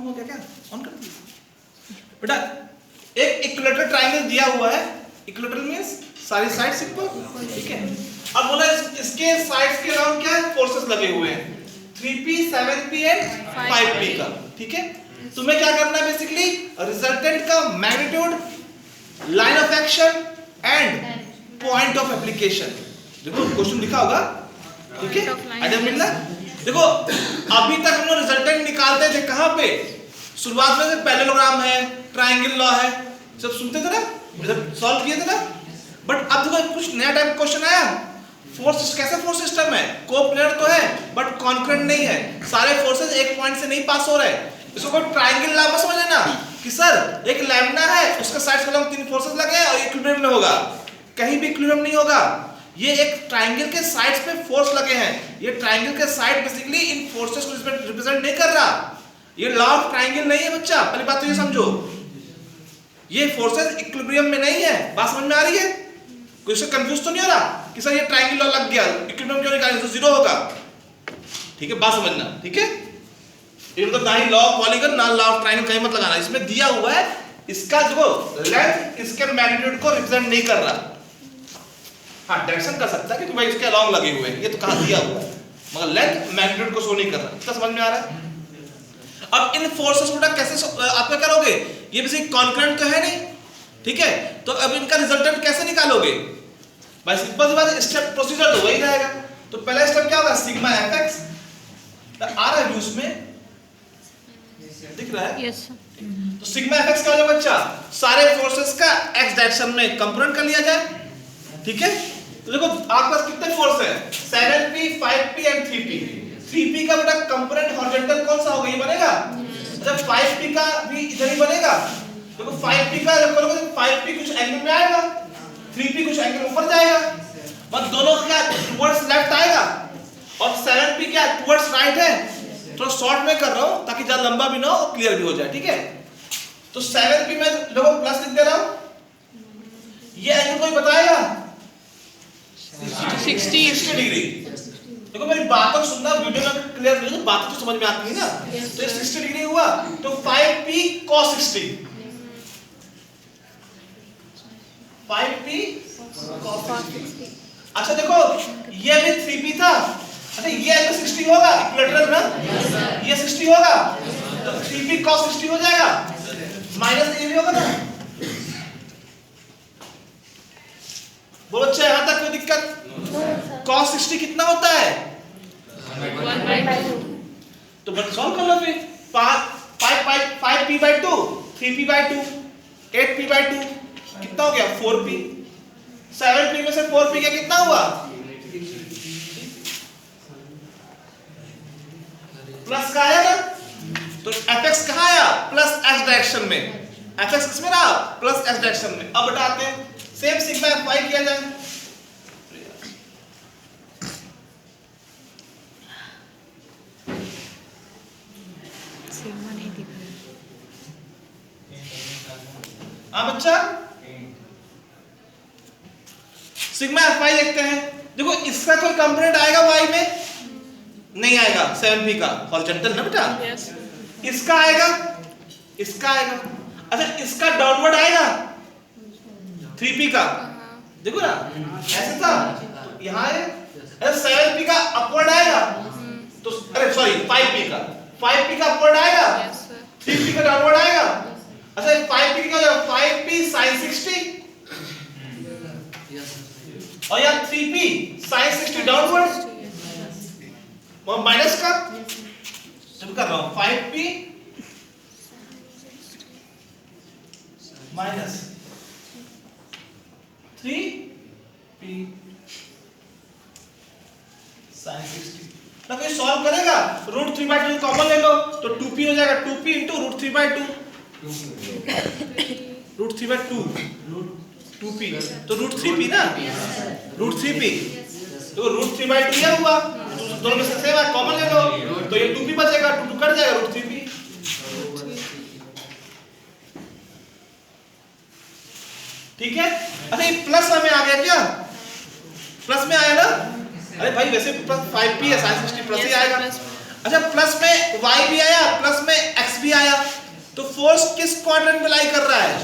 हो गया क्या? ऑन कर दीजिए बेटा। एक इक्विलेटरल ट्रायंगल दिया हुआ है, इक्विलेटरल मींस सारी साइड्स इक्वल, ठीक है। अब बोला इसके साइड्स के अराउंड क्या है, फोर्सेस लगे हुए हैं 3p 7p एंड 5p का, ठीक है। तुम्हें क्या करना है बेसिकली, रिजल्टेंट का magnitude, line of action and point of application. देखो क्वेश्चन लिखा होगा, ठीक है, आइडिया मिल रहा है। देखो अभी तक हम लोग रिजल्टेंट निकालते थे कहां पे, शुरुआत में पैरेललोग्राम है, ट्रायंगल लॉ है, सब सुनते थे ना, जब सॉल्व किए थे ना। बट अब देखो कुछ नया टाइप क्वेश्चन आया, फोर्स कैसा फोर्स सिस्टम है, कोप्लेनर तो है बट कॉन्करेंट नहीं है, सारे फोर्सेस एक पॉइंट से नहीं पास हो रहे। इसको कोई ट्रायंगल लॉ मत समझ लेना कि सर एक लैम्डा है, उसका साइड्स के अलोंग 3 फोर्सेस लगे हैं और इक्विलिब्रियम में होगा, कहीं भी इक्विलिब्रियम नहीं होगा। ये एक ट्रायंगल के साइड्स पे फोर्स लगे हैं, ये ट्रायंगल के साइड बेसिकली इन फोर्सेस को रिप्रेजेंट नहीं कर रहा, ये लॉ ऑफ ट्रायंगल नहीं है बच्चा, पहली बात तो ये समझो। ये फोर्सेस इक्विलिब्रियम में नहीं है, बात समझ में आ रही है? कोई इससे कंफ्यूज तो नहीं हो रहा कि सर ये ट्रायंगल लॉ लग गया, इक्विलिब्रियम क्यों निकालें, तो जीरो होगा, ठीक है, बात समझना, ठीक है। ये मतलब ना ही लॉ ऑफ पॉलीगन ना लॉ ऑफ ट्रायंगल कहीं मत लगाना, इसमें दिया हुआ है इसका जो लेंथ इसके मैग्नीट्यूड को रिप्रेजेंट नहीं कर रहा। हाँ डायरेक्शन कर सकता है क्योंकि भाई इसके अलोंग लगे हुए हैं, ये तो कहां दिया हुआ है, मगर लेंथ मैग्नीट्यूड को शो नहीं कर रहा। इतना समझ में आ रहा है? अब इन फोर्सेस को कैसे आप क्या करोगे, ये बेसिक कॉन्करेंट तो है नहीं, ठीक है, तो अब इनका रिजल्टेंट कैसे निकालोगे भाई? सिंपल सी बात, स्टेप प्रोसीजर तो वही रहेगा। तो पहला स्टेप क्या होगा, सिग्मा fx आ रहा है व्यूज में, दिख रहा है? यस। तो सिग्मा fx क्या हो जाएगा बच्चा, सारे फोर्सेस का x डायरेक्शन में कंपोनेंट कर लिया जाए, ठीक है। तो देखो आपके पास कितने फोर्स है, 7p 5p and 3p। 3p का बेटा कंपोनेंट हॉरिजॉन्टल कौन सा होगा, ये बनेगा। जब 5p का भी इधर ही बनेगा, देखो 5p का जब करोगे 5p कुछ एंगल में आएगा, 3p कुछ एंगल ऊपर जाएगा, मतलब दोनों का क्या टुवर्ड्स लेफ्ट आएगा, और 7p क्या टुवर्ड्स राइट है। थोड़ा शॉर्ट में कर रहा हूं ताकि ज्यादा लंबा भी ना हो और क्लियर भी हो जाए, ठीक है। तो 7p में देखो प्लस लिख दे रहा हूं, ये एंगल कोई बताएगा 60 डिग्री। देखो मेरी बात तो सुनना, वीडियो में क्लियर नहीं है, बात तो समझ में आती है ना। तो ये 60 डिग्री हुआ, तो 5p cos 60, 5p cos 60। अच्छा देखो ये भी 3p था, अच्छा ये एंगल 60 होगा, इक्विलेटरल ना, ये 60 होगा, तो 3p cos 60 हो जाएगा, माइनस ये भी होगा ना। बोलो अच्छा यहां तक कोई दिक्कत? cos 60 कितना होता है 1/2। तो बट सॉल्व कर लो फिर, 5p/2 3p/2 8p/2 कितना हो गया 4p। 7p में से 4p क्या कितना हुआ, प्लस का आया ना। तो fx कहां आया, प्लस x डायरेक्शन में, fx किसमें रहा, प्लस x डायरेक्शन में। अब बताते हैं सेम सिग्मा fy किया जाए, सिग्मा नहीं दिख रहा। हाँ बच्चा सिग्मा fy देखते हैं। देखो इसका कोई कंपोनेंट आएगा y में, नहीं आएगा 7p का हॉरिजॉन्टल ना बेटा, इसका आएगा, इसका आएगा, अच्छा इसका डाउनवर्ड आएगा 3p का, देखो ना ऐसे था, तो यहाँ है, अरे 7p का अपवर्ड आएगा, तो अरे सॉरी 5p का अपवर्ड आएगा, 3p का डाउनवर्ड आएगा। अच्छा 5p का क्या, 5p sin 60 और यहाँ 3p sin 60 डाउनवर्ड माइनस का, जब कर रहा हूं 5p माइनस 3p sin 60। ना कोई सॉल्व करेगा, √3/2 कॉमन ले लो तो 2p हो जाएगा, 2p into √3/2 √3/2 2p तो √3p ना, √3p तो √3/2 ये हुआ, दोनों में से सेम है, कॉमन ले लो तो ये 2p बचेगा, 2 कट जाएगा, √3p। ठीक है। अच्छा ये प्लस में आ गया क्या, प्लस में आया ना, अरे भाई वैसे प्लस 5p है sin 60 प्लस ही आएगा। अच्छा प्लस में y भी आया, प्लस में x भी आया, तो फोर्स किस क्वाड्रेंट में लाई कर रहा है?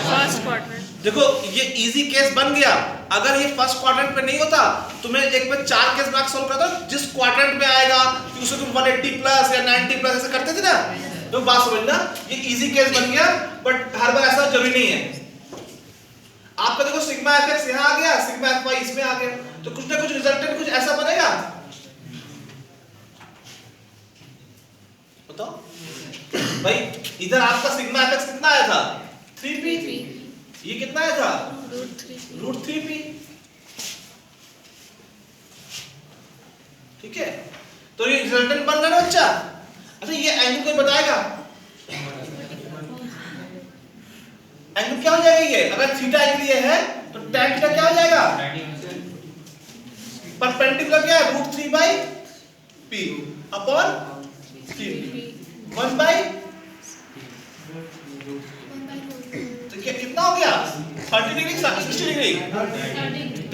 First quadrant. देखो ये इजी केस बन गया। अगर ये फर्स्ट क्वाड्रेंट पे नहीं होता तो मैं एक में 4 केस मार्क्स सॉल्व करता, जिस क्वाड्रेंट में आएगा उसको तुम 180 प्लस या 90 प्लस ऐसे करते थे ना। तो बात समझना, ये इजी केस बन गया, बट हर बार ऐसा जरूरी नहीं है। आपका देखो सिग्मा एफएक्स यहां आ गया, सिग्मा एफवाई इसमें आ गया, तो कुछ ना कुछ रिजल्टेंट कुछ ऐसा बनेगा। बताओ भाई, इधर आपका सिग्मा एफएक्स कितना आया था? 3p। ये कितना आया था? √3p। ठीक है, तो ये रिजल्टेंट बन रहा है बच्चा। अच्छा ये एंगल कोई बताएगा? एंगल क्या हो जाएगा ये? अगर थीटा एंगल ये है तो tan थीटा क्या हो जाएगा? परपेंडिकुलर क्या है? √3/p अपॉन 3p 1/, तो क्या कितना हो गया? 30 डिग्री 60 डिग्री।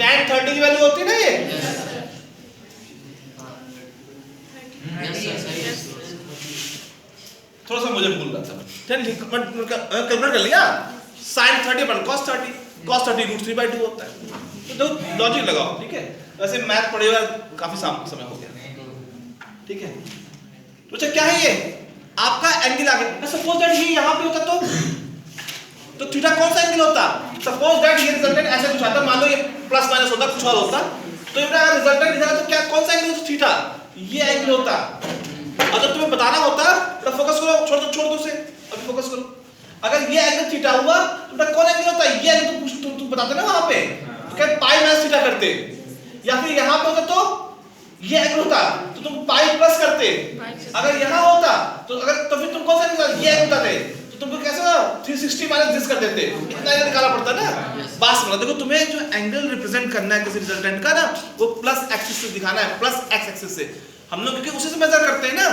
tan 30 की वैल्यू होती है ना ये। थोड़ा सा मुझे भूल रहा था, कैलकुलेट कर लिया। sin 30 अपन cos 30, cos 30 √3/2 होता है। तो लॉजिक लगाओ, ठीक है। वैसे मैथ पढ़े हुए काफी समय हो गया, ठीक है। तो अच्छा क्या है ये? आपका एंगल आ गया। सपोज दैट ये यहां पे होता तो थीटा कौन सा एंगल होता? सपोज दैट ये रिजल्टेंट ऐसे कुछ आता, मान लो ये प्लस माइनस होता, कुछ और होता, तो ये रिजल्टेंट इधर तो क्या कौन सा एंगल होता? थीटा, ये एंगल होता। और जब तुम्हें बताना होता तो फोकस करो, छोड़ दो उसे, अभी फोकस करो। अगर ये एंगल थीटा हुआ तो कौन एंगल होता? ये एंगल तुम बताते ना वहां पे, तो क्या पाई माइनस थीटा करते, या फिर यहां पे होता तो ये एंगल होता तो तुम पाई प्लस करते। अगर यहां होता तो फिर तुम कौन सा एंगल? ये एंगल होता तो तुमको कैसे ना 360 माइनस दिस कर देते, कितना एंगल निकालना पड़ता ना। बात समझ, देखो तुम्हें जो एंगल रिप्रेजेंट करना है किसी रिजल्टेंट का ना, वो प्लस एक्सिस से दिखाना है, प्लस एक्स एक्सिस से। हम लोग क्योंकि उसी से मेजर करते हैं ना,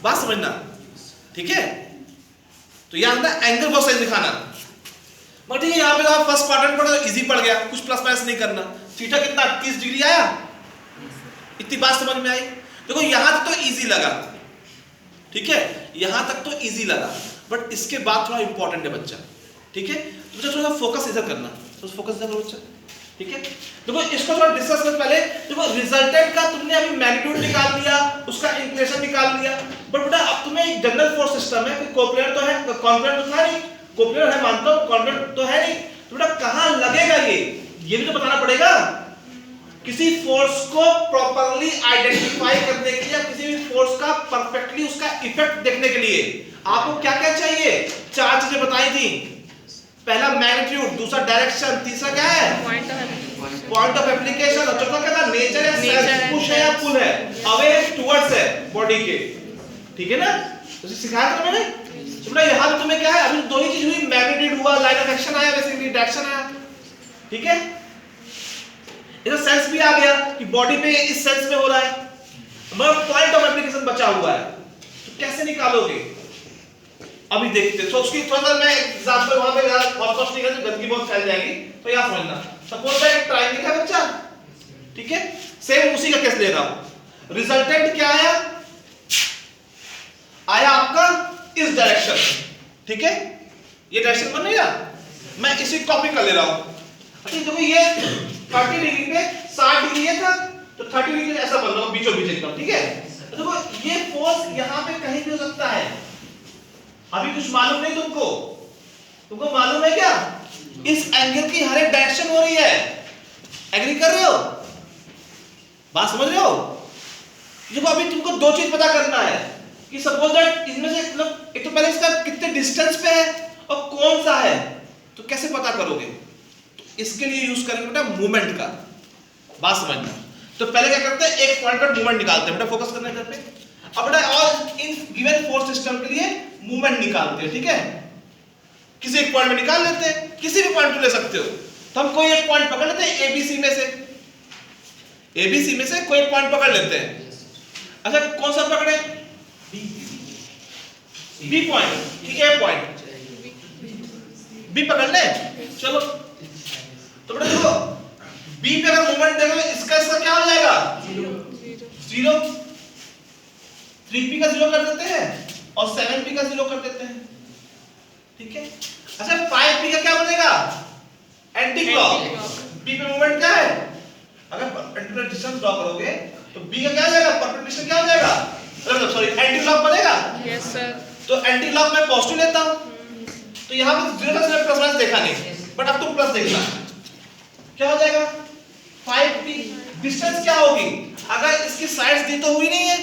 बात समझना, ठीक है। तो याद ना एंगल बहुत सही दिखाना। मगर ठीक है, यहाँ पे आप फर्स्ट क्वाड्रेंट पढ़ो तो इजी पड़ गया, कुछ प्लस माइनस नहीं करना। थीटा कितना 30 डिग्री आया, इतनी बात समझ में आई। देखो यहां तक तो इजी लगा, ठीक है, यहां तक तो इजी लगा, बट इसके बाद थोड़ा इंपॉर्टेंट है बच्चा, ठीक है। तो थोड़ा फोकस इधर करना, तो फोकस इधर करो बच्चा, ठीक है। देखो इसको थोड़ा डिस्कस करने पहले देखो रिजल्टेंट का तुमने अभी मैग्नीट्यूड निकाल लिया, उसका इंक्लिनेशन निकाल लिया, बट बेटा अब तुम्हें एक जनरल फोर्स सिस्टम है, कोप्लेनर तो है, कॉन्फ्रेंट तो था नहीं, कोप्लेनर है मानता हूं, कॉन्फ्रेंट तो है नहीं, तो बेटा कहां लगेगा ये भी तो बताना पड़ेगा। किसी फोर्स को प्रॉपर्ली आइडेंटिफाई करने के लिए, किसी भी फोर्स का परफेक्टली उसका इफेक्ट देखने के लिए आपको क्या क्या चाहिए? 4 चीजें बताई थी। पहला मैग्नीट्यूड, दूसरा डायरेक्शन, तीसरा क्या है? पॉइंट ऑफ एप्लीकेशन, और चौथा क्या था? नेचर है, सेल्फ पुश है या पुल है, अवे टुवर्ड्स है बॉडी के, ठीक है ना। तो सिखाया था मैंने। तो बेटा यहां पे तुम्हें क्या है? अभी दो ही चीज हुई, मैग्नीट्यूड हुआ, लाइन ऑफ एक्शन आया, बेसिकली डायरेक्शन आया, ठीक है। इधर सेंस भी आ गया कि बॉडी पे इस सेंस में हो रहा है, मगर पॉइंट ऑफ एप्लीकेशन बचा हुआ है, तो कैसे निकालोगे अभी देखते हैं। तो उसकी थोड़ा सा मैं एग्जांपल वहां पे बहुत कॉस्ट नहीं करते, गंदगी बहुत फैल जाएगी, तो यहां समझना। सपोज दैट एक ट्रायंगल है बच्चा, ठीक है, सेम उसी का केस ले रहा हूं। रिजल्टेंट क्या आया आपका इस डायरेक्शन, ठीक है, ये डायरेक्शन बन गया, मैं इसी कॉपी कर ले रहा हूं। अच्छा देखो ये 30 डिग्री पे 60 डिग्री है था, तो 30 डिग्री ऐसा बन रहा है बीचों बीच एकदम, ठीक है। तो देखो ये फोर्स यहां पे कहीं भी हो सकता है, अभी कुछ मालूम नहीं तुमको मालूम है क्या? इस एंगल की हर एक डायरेक्शन हो रही है, एग्री कर रहे हो? बात समझ रहे हो? देखो अभी तुमको दो चीज पता करना है कि सपोज दैट इसमें से मतलब एक तो पहले इसका कितने डिस्टेंस पे है और कौन सा है, तो कैसे पता करोगे? इसके लिए यूज करेंगे बेटा मूवमेंट का, बात समझना। तो पहले क्या करते हैं, एक पॉइंट पर मूवमेंट निकालते हैं, बेटा फोकस करना है इधर पे। अब बेटा और इन गिवन फोर्स सिस्टम के लिए मूवमेंट निकालते हैं, ठीक है। किसी एक पॉइंट में निकाल लेते हैं, किसी भी पॉइंट को ले सकते हो। तो हम कोई एक पॉइंट पकड़ लेते हैं एबीसी में से, एबीसी में से कोई एक पॉइंट पकड़ लेते हैं। अच्छा कौन सा पकड़े? बी पॉइंट कि ए पॉइंट? बी पकड़ ले, चलो। तो बेटा देखो बी पे अगर मूवमेंट देखो, इसका क्या हो जाएगा? 0। 3p का 0 कर देते हैं, और 7p का 0 कर देते हैं, ठीक है। अच्छा 5p का क्या बनेगा, एंटी क्लॉक। p पे मोमेंट क्या है, अगर परपेंडिकुलर डिस्टेंस ड्रॉ करोगे तो b का क्या हो जाएगा, परपेंडिकुलर क्या हो जाएगा, मतलब सॉरी एंटी क्लॉक बनेगा। Yes sir. तो एंटी क्लॉक मैं पॉजिटिव लेता हूं, तो यहां पे 0 से प्लस माइनस देखा नहीं, बट अब तुम प्लस देखना, क्या हो जाएगा 5p। डिस्टेंस क्या होगी, अगर इसकी साइड्स दी तो हुई नहीं है,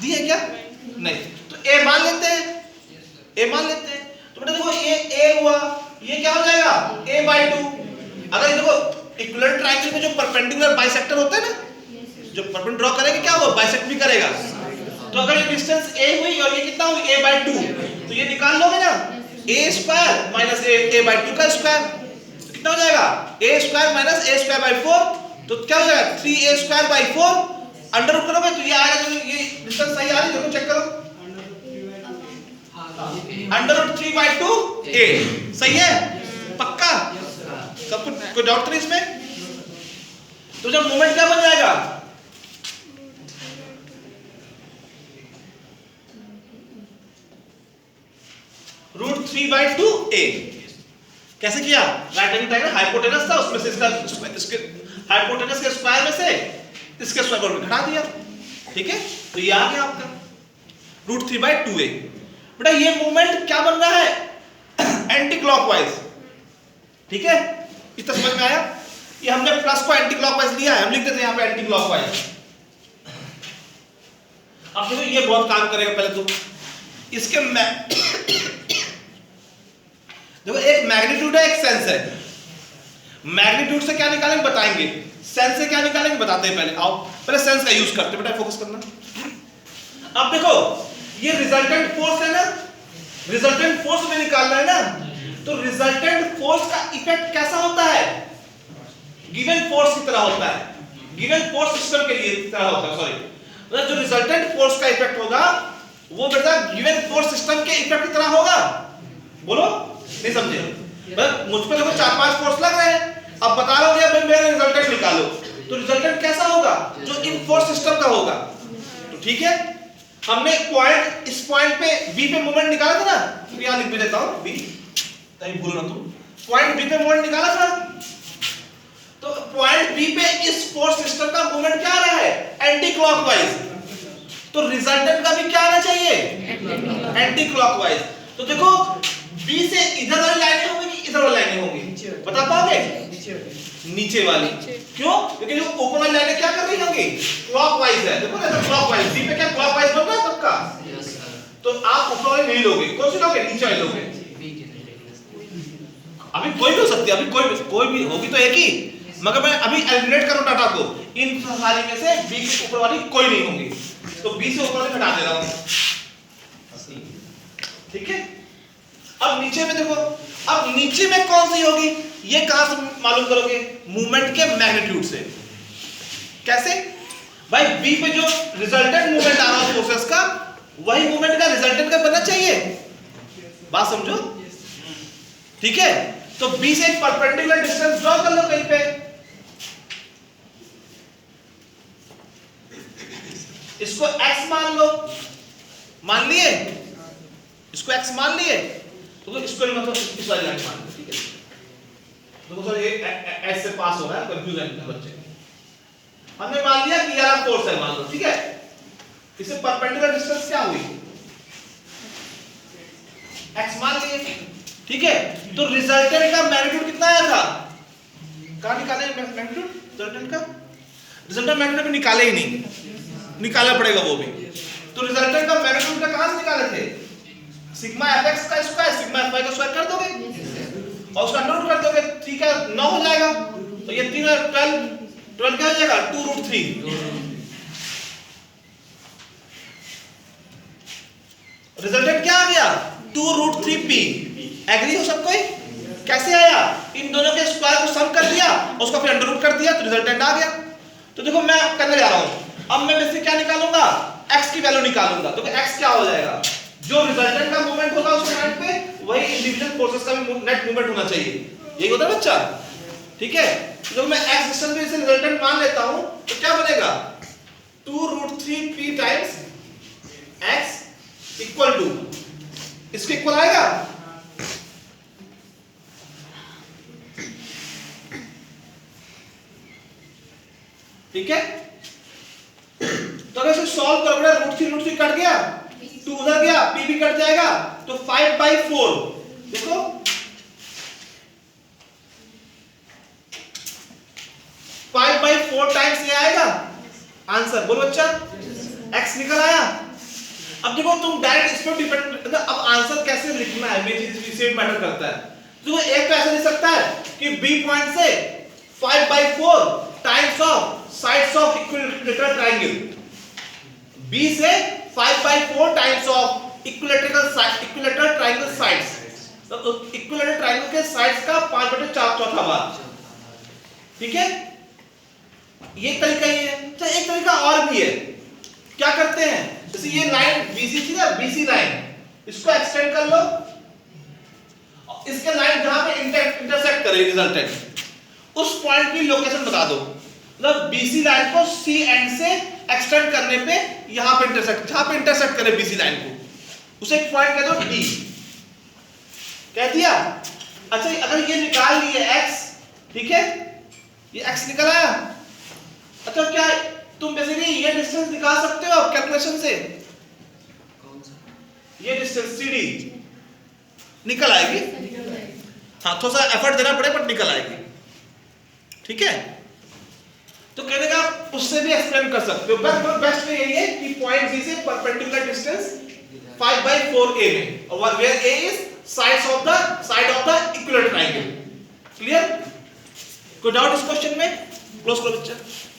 दी है क्या, नहीं, तो a मान लेते हैं, a मान लेते हैं। तो बेटा देखो ये a हुआ, ये क्या हो जाएगा a/2। अगर ये देखो इक्विलेटरल ट्रायंगल में जो परपेंडिकुलर बाइसेक्टर होता है ना, जो परपेंडिकुलर ड्रॉ करेगा क्या होगा, बाइसेक्ट भी करेगा। तो अगर ये डिस्टेंस a हुई और ये कितना हुई a/2, तो ये निकाल लोगे ना, a² माइनस a/2 का स्क्वायर, तो कितना हो जाएगा a² माइनस a²/4, तो क्या हो जाएगा 3a²/4, अंडर रूट करोगे तो ये आएगा, तो ये डिस्टेंस सही आ रही है, देखो चेक करो, अंडर रूट 3/2a, सही है, पक्का, सब कुछ, कोई डाउट नहीं इसमें। तो जब मोमेंट क्या बन जाएगा, √3/2a। कैसे किया, राइट एंगल ट्रायंगल हाइपोटेनस था, उसमें से इसके हाइपोटेनस के स्क्वायर में से इसके स्क्वायर को घटा दिया, ठीक है, तो ये आ गया आपका √3/2a। बेटा ये मोमेंट क्या बन रहा है, एंटी क्लॉकवाइज, ठीक है, इतना समझ में आया। ये हमने प्लस को एंटी क्लॉकवाइज लिया है, हम लिख देते हैं यहां पे एंटी क्लॉकवाइज। अब देखो ये बहुत काम करेगा, पहले तो इसके देखो एक मैग्नीट्यूड है, एक सेंस है। मैग्नीट्यूड से क्या निकालेंगे बताएंगे, सेंस से क्या निकालेंगे बताते हैं, पहले आओ पहले सेंस का यूज करते हैं, बेटा फोकस करना। अब देखो ये रिजल्टेंट फोर्स है ना, रिजल्टेंट फोर्स में निकालना है ना, तो रिजल्टेंट फोर्स का इफेक्ट कैसा होता है, गिवन फोर्स की तरह होता है, गिवन फोर्स सिस्टम के लिए तरह होता है, सॉरी, मतलब जो रिजल्टेंट फोर्स का इफेक्ट होगा वो बेटा गिवन फोर्स सिस्टम के इफेक्ट की तरह होगा। बोलो, नहीं समझे, मुझ पे देखो 4-5 फोर्स लग रहे हैं, अब बता रहा हूं यार मेरा रिजल्टेंट निकालो, तो रिजल्टेंट कैसा होगा, जो इन फोर्स सिस्टम का होगा। तो ठीक है, हमने पॉइंट, इस पॉइंट पे बी पे मोमेंट निकाला था ना, तो यहां लिख भी देता हूं बी, नहीं भूलना तुम, पॉइंट बी पे मोमेंट निकाला था, तो पॉइंट बी पे इस फोर्स सिस्टम का मोमेंट क्या आ रहा है, एंटी क्लॉकवाइज, तो रिजल्टेंट का भी क्या आना चाहिए, एंटी क्लॉकवाइज। तो देखो बी से इधर वाली लाइनें होंगी कि इधर वाली लाइनें होंगी, बता पाओगे, नीचे वाली, क्यों, क्योंकि जो ऊपर वाली लाइनें क्या कर रही होंगी, क्लॉकवाइज है, देखो ना क्लॉकवाइज, बी पे क्या क्लॉकवाइज बन रहा है पक्का, तो आप ऊपर वाली नहीं लोगे, कौन सी लोगे, नीचे वाली लोगे। अभी कोई भी हो सकती है, अभी कोई भी होगी तो एक ही, मगर मैं अभी एलिमिनेट करूं डाटा को, इन सारी में से बी के ऊपर वाली कोई नहीं होंगी, तो बी से ऊपर वाली हटा दे रहा हूं, ठीक है। अब नीचे में देखो, अब नीचे में कौन सी होगी, ये कहां से मालूम करोगे, मूवमेंट के मैग्नीट्यूड से। कैसे भाई, बी पे जो रिजल्टेंट मूवमेंट आ रहा है फोर्सेस का, वही मूवमेंट का रिजल्टेंट का बनना चाहिए, बात समझो, ठीक है। तो बी से एक परपेंडिकुलर डिस्टेंस ड्रॉ कर लो कहीं पे, इसको x मान लो, मान लिए, इसको x मान लिए, तो इसको मतलब इस वाली लाइन मान लो, ठीक है। देखो सर ये s से पास हो रहा है, कंफ्यूज है बच्चे, हमने मान लिया कि ये फोर्स है, मान लो, ठीक है। इससे परपेंडिकुलर डिस्टेंस क्या हुई, x मान लिए, ठीक है। तो रिजल्टेंट का मैग्नीट्यूड कितना आया था, कहां निकाले मैग्नीट्यूड, रिजल्टेंट का, रिजल्टेंट मैग्नीट्यूड निकाले ही नहीं, निकालना पड़ेगा वो भी। तो रिजल्टेंट का मैग्नीट्यूड का कहां से निकाले थे, सिग्मा fx का स्क्वायर सिग्मा fy का स्क्वायर कर दोगे और उसका अंडर रूट कर दोगे, ठीक है, 9 हो जाएगा, तो ये 3 और 12 क्या हो जाएगा 2√3। रिजल्टेंट क्या आ गया 2√3p, एग्री हो सब कोई, कैसे आया, इन दोनों के स्क्वायर को सम कर दिया और उसका फिर अंडर रूट कर दिया, तो रिजल्टेंट आ गया। तो देखो मैं करने जा रहा हूं, अब मैं इससे क्या निकालूंगा, x की वैल्यू निकालूंगा, तो x क्या हो जाएगा, जो रिजल्टेंट का मूवमेंट होगा उस पॉइंट पे, वही इंडिविजुअल फोर्सेस का भी नेट मूवमेंट होना चाहिए, यही होता है बच्चा, ठीक है। तो जब मैं x डिस्टेंस पे इसे रिजल्टेंट मान लेता हूं, तो क्या बनेगा 2√3p times x equal to, इसके इक्वल आएगा। ठीक है, तो अगर इसे सॉल्व करोगे, रूट थ्री कट गया, 2 उधर गया, p भी कट जाएगा, तो 5/4 देखो, फाइव बाई फोर टाइम्स ये आएगा आंसर। बोलो बच्चा, x निकल आया। अब देखो तुम डायरेक्ट इस पर डिपेंड, अब आंसर कैसे लिखना है ये चीज इसे मैटर करता है। तो एक तो ऐसा लिख सकता है कि b पॉइंट से 5/4 times of sides of equilateral triangle, b से 5/4 times of equilateral triangle sides, तो इक्विलैटरल ट्रायंगल के साइड्स का 5/4 चौथा भाग। ठीक है, ये तरीका ही है। तो एक तरीका और भी है, क्या करते हैं, जैसे ये लाइन BC थी ना, BC लाइन, इसको एक्सटेंड कर लो, इसके लाइन जहां पे इंटरसेक्ट करे रिजल्टेंट, उस पॉइंट की लोकेशन बता दो। मतलब BC लाइन को C एंड से एक्सटेंड करने पे यहां पे इंटरसेक्ट, जहां पे इंटरसेक्ट करे BC लाइन को, उसे एक पॉइंट कह दो D, कह दिया। अच्छा, अगर ये निकाल लिए x, ठीक है, ये x निकल आया। अच्छा, क्या तुम बेसिकली ये डिस्टेंस निकाल सकते हो कैलकुलेशन से? कौन सा? ये डिस्टेंस CD निकल आएगी। हाँ, थोड़ा सा एफर्ट देना पड़े बट निकल आएगी। ठीक है, तो कहने का आप उससे भी एक्सप्लेन कर सकते हो। बेस्ट वे यही है कि पॉइंट C से परपेंडिकुलर डिस्टेंस 5/4 a में, और where a is side of the equilateral triangle। Clear? कोई डाउट इस क्वेश्चन में? क्लोज करो बच्चा।